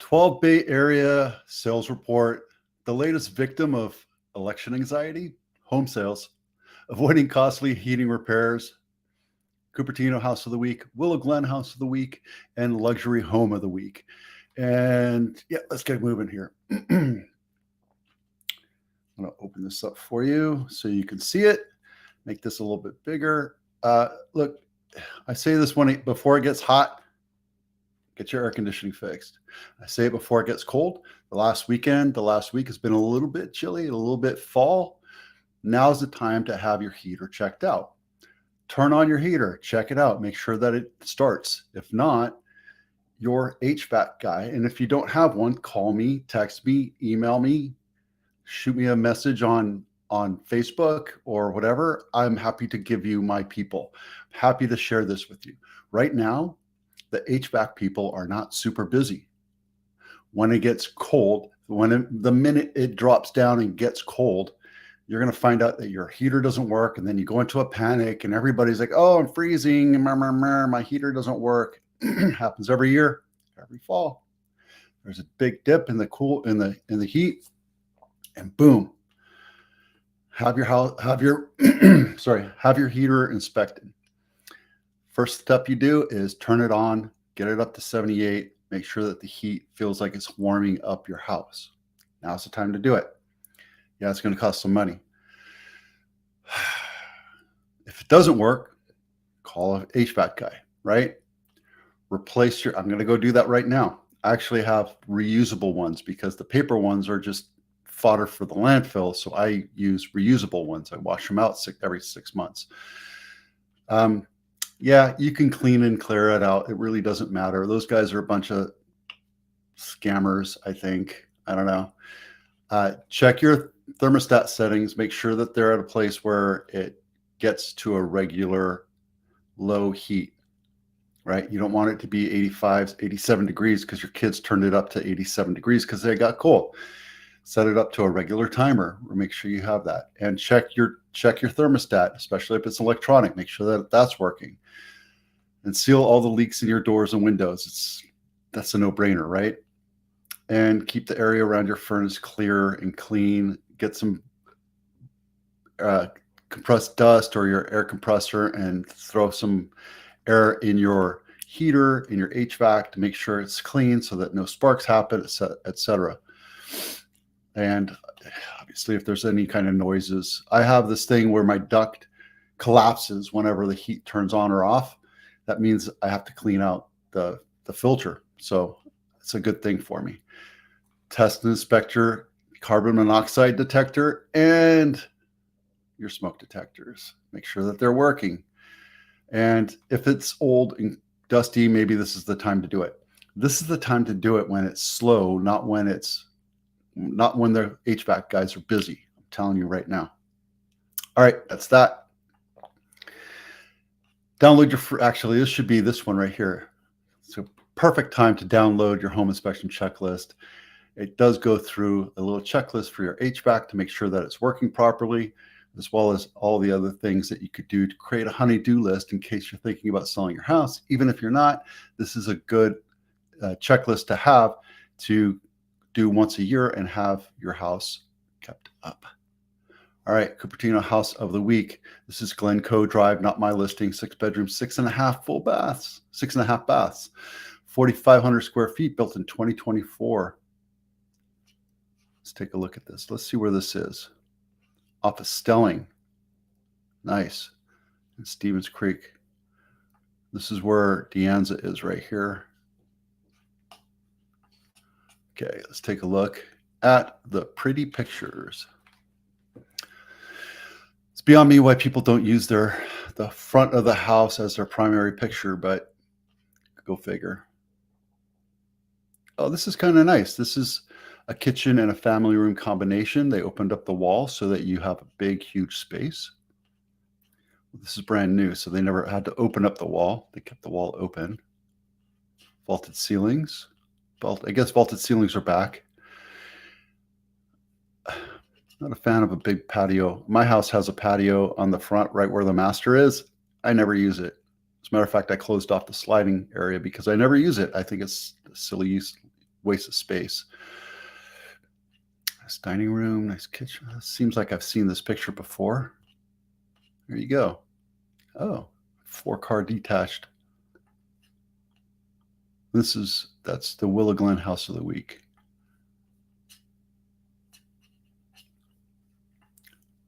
12 Bay Area sales report. The latest victim of election anxiety, home sales, avoiding costly heating repairs, Cupertino House of the Week, Willow Glen House of the Week, and Luxury Home of the Week. And yeah, let's get moving here. I'm going to open this up for you so you can see it. Make this a little bit bigger. Look, I say this before it gets hot, get your air conditioning fixed. I say it before it gets cold. The last week has been a little bit chilly, a little bit fall. Now's the time to have your heater checked out. Turn on your heater, check it out, make sure that it starts. If not, your HVAC guy, and if you don't have one, call me, text me, email me, shoot me a message on Facebook or whatever. I'm happy to give you my people. Happy to share this with you. Right now, the HVAC people are not super busy. When it gets cold, the minute it drops down and gets cold, you're going to find out that your heater doesn't work, and then you go into a panic, and everybody's like, "Oh, I'm freezing. My heater doesn't work." Happens every year, every fall. There's a big dip in the heat, and boom. Have your heater inspected. First step you do is turn it on, get it up to 78, make sure that the heat feels like it's warming up your house. Now's the time to do it. Yeah, it's going to cost some money. If it doesn't work, call an HVAC guy, right? I'm going to go do that right now. I actually have reusable ones because the paper ones are just fodder for the landfill. So I use reusable ones. I wash them out every 6 months. Yeah, you can clean and clear it out. It really doesn't matter. Those guys are a bunch of scammers, I think. I don't know. Check your thermostat settings. Make sure that they're at a place where it gets to a regular low heat, right? You don't want it to be 85, 87 degrees because your kids turned it up to 87 degrees because they got cold. Set it up to a regular timer, or make sure you have that. And check your thermostat, especially if it's electronic. Make sure that that's working. And seal all the leaks in your doors and windows. That's a no-brainer, right? And keep the area around your furnace clear and clean. Get some compressed dust or your air compressor and throw some air in your heater, in your HVAC to make sure it's clean so that no sparks happen, etc. And obviously, if there's any kind of noises, I have this thing where my duct collapses whenever the heat turns on or off. That means I have to clean out the filter. So it's a good thing for me. Test and inspect your carbon monoxide detector and your smoke detectors. Make sure that they're working. And if it's old and dusty, maybe this is the time to do it. This is the time to do it when it's slow, not when the HVAC guys are busy. I'm telling you right now. All right, that's that. Download actually, this should be this one right here. It's a perfect time to download your home inspection checklist. It does go through a little checklist for your HVAC to make sure that it's working properly, as well as all the other things that you could do to create a honey-do list in case you're thinking about selling your house. Even if you're not, this is a good checklist to have to do once a year and have your house kept up. All right, Cupertino House of the Week. This is Glen Drive, not my listing. 6 bedrooms, 6.5 full baths, 6.5 baths, 4,500 square feet, built in 2024. Let's take a look at this. Let's see where this is. Off of Stelling. Nice. And Stevens Creek. This is where Deanza is right here. Okay, let's take a look at the pretty pictures. It's beyond me why people don't use the front of the house as their primary picture, but go figure. Oh, this is kind of nice. This is a kitchen and a family room combination. They opened up the wall so that you have a big, huge space. This is brand new, so they never had to open up the wall. They kept the wall open. Vaulted ceilings. I guess vaulted ceilings are back. Not a fan of a big patio. My house has a patio on the front, right where the master is. I never use it. As a matter of fact, I closed off the sliding area because I never use it. I think it's a silly waste of space. Nice dining room, nice kitchen. Seems like I've seen this picture before. There you go. Oh, 4-car detached. That's the Willow Glen House of the Week.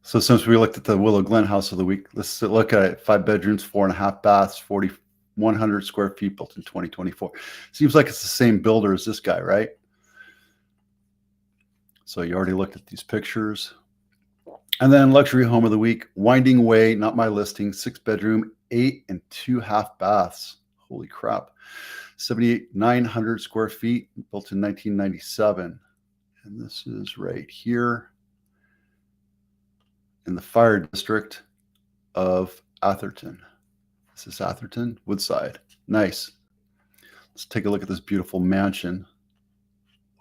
So since we looked at the Willow Glen House of the Week, let's look at it. 5 bedrooms, 4.5 baths, 4,100 square feet, built in 2024. Seems like it's the same builder as this guy, right? So you already looked at these pictures. And then luxury home of the week, Winding Way, not my listing, 6 bedroom, 8 and 2 half baths. Holy crap. 7,900 square feet, built in 1997. And this is right here in the fire district of Atherton. This is Atherton, Woodside. Nice. Let's take a look at this beautiful mansion.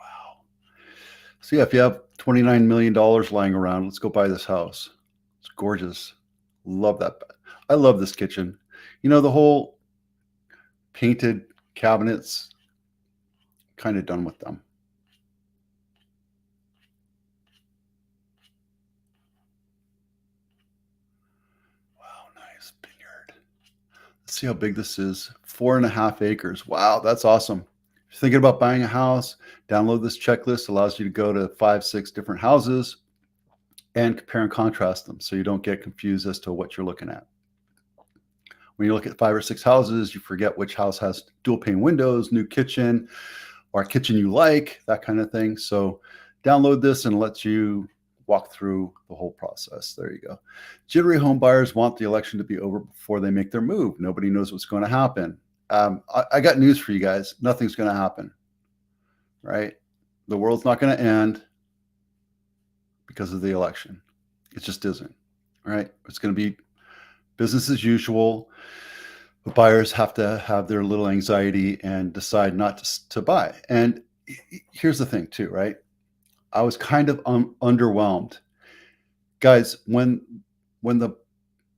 Wow. So yeah, if you have $29 million lying around, let's go buy this house. It's gorgeous. Love that. I love this kitchen. You know, the whole painted cabinets, kind of done with them. Nice vineyard. Let's see how big this is. 4.5 acres. Wow, that's awesome. If you're thinking about buying a house, download this checklist. Allows you to go to 5-6 different houses and compare and contrast them so you don't get confused as to what you're looking at. When you look at 5 or 6 houses, you forget which house has dual pane windows, new kitchen, or a kitchen you like, that kind of thing. So download this and it lets you walk through the whole process. There you go. Jittery home buyers want the election to be over before they make their move. Nobody knows what's going to happen. I got news for you guys. Nothing's going to happen, right? The world's not going to end because of the election. It just isn't, right? It's going to be business as usual. The buyers have to have their little anxiety and decide not to buy. And here's the thing too, right? I was kind of underwhelmed. Guys, when the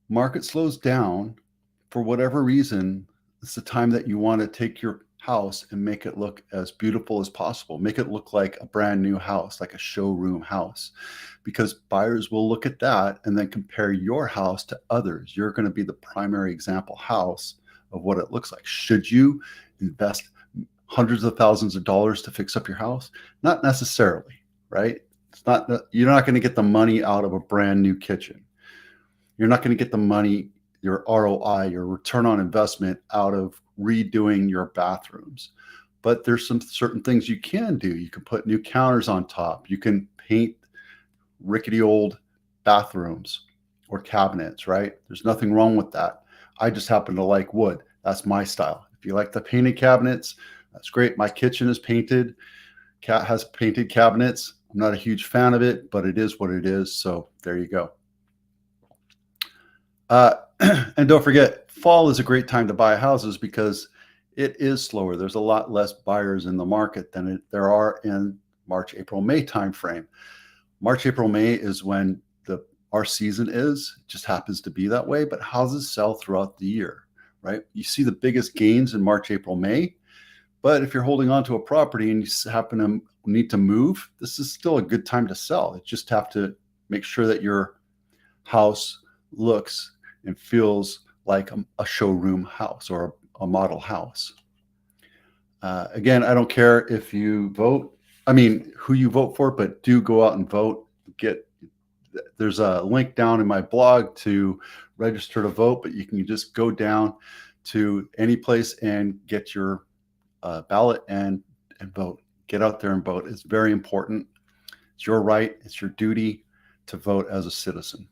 market slows down, for whatever reason, it's the time that you want to take your house and make it look as beautiful as possible. Make it look like a brand new house, like a showroom house, because buyers will look at that and then compare your house to others. You're going to be the primary example house of what it looks like. Should you invest hundreds of thousands of dollars to fix up your house? Not necessarily, right? It's not, you're not going to get the money out of a brand new kitchen. You're not going to get the money, your ROI, your return on investment, out of redoing your bathrooms. But there's some certain things you can do. You can put new counters on top. You can paint rickety old bathrooms or cabinets, right? There's nothing wrong with that. I just happen to like wood. That's my style. If you like the painted cabinets, that's great. My kitchen is painted. Cat has painted cabinets. I'm not a huge fan of it, but it is what it is. So there you go. And don't forget, fall is a great time to buy houses because it is slower. There's a lot less buyers in the market than there are in March, April, May timeframe. March, April, May is when our season is. It just happens to be that way, but houses sell throughout the year, right? You see the biggest gains in March, April, May, but if you're holding on to a property and you happen to need to move, this is still a good time to sell. You just have to make sure that your house looks and feels like a showroom house or a model house. Again, I don't care if you vote, who you vote for, but do go out and vote. There's a link down in my blog to register to vote, but you can just go down to any place and get your ballot and vote. Get out there and vote. It's very important. It's your right. It's your duty to vote as a citizen.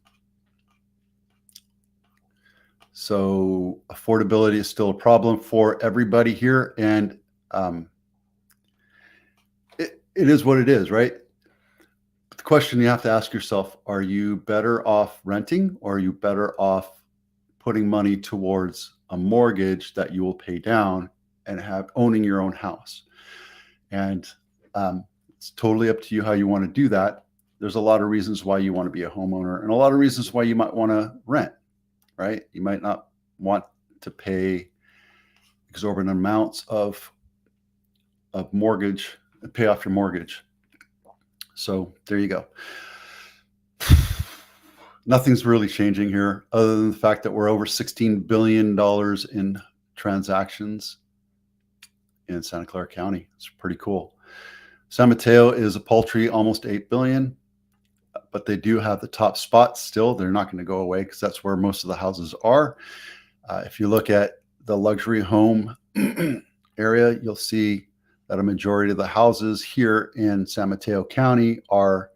So affordability is still a problem for everybody here. And it is what it is, right? But the question you have to ask yourself, are you better off renting, or are you better off putting money towards a mortgage that you will pay down and owning your own house? And it's totally up to you how you want to do that. There's a lot of reasons why you want to be a homeowner and a lot of reasons why you might want to rent, right? You might not want to pay exorbitant amounts of mortgage and pay off your mortgage. So there you go. Nothing's really changing here other than the fact that we're over $16 billion in transactions in Santa Clara County. It's pretty cool. San Mateo is a paltry almost 8 billion, but they do have the top spot still. They're not going to go away because that's where most of the houses are. If you look at the luxury home area, you'll see that a majority of the houses here in San Mateo County are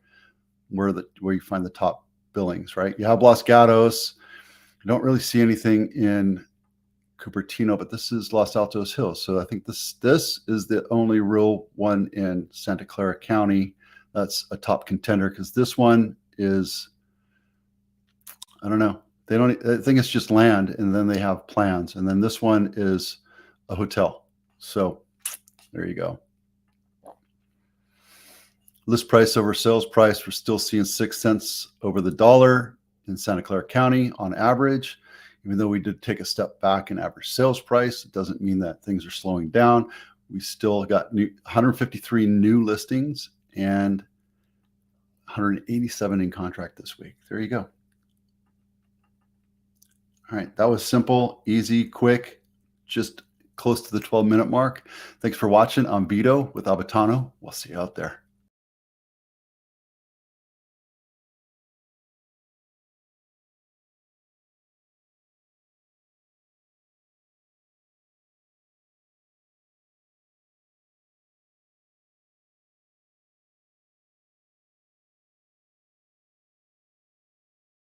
where you find the top billings, right? You have Los Gatos. You don't really see anything in Cupertino, but this is Los Altos Hills. So I think this is the only real one in Santa Clara County that's a top contender, because this one is, I don't know. I think it's just land, and then they have plans. And then this one is a hotel. So there you go. List price over sales price, we're still seeing 6 cents over the dollar in Santa Clara County on average. Even though we did take a step back in average sales price, it doesn't mean that things are slowing down. We still got 153 new listings and 187 in contract this week. There you go. All right, that was simple, easy, quick, just close to the 12-minute mark. Thanks for watching. I'm Vito with Abitano. We'll see you out there.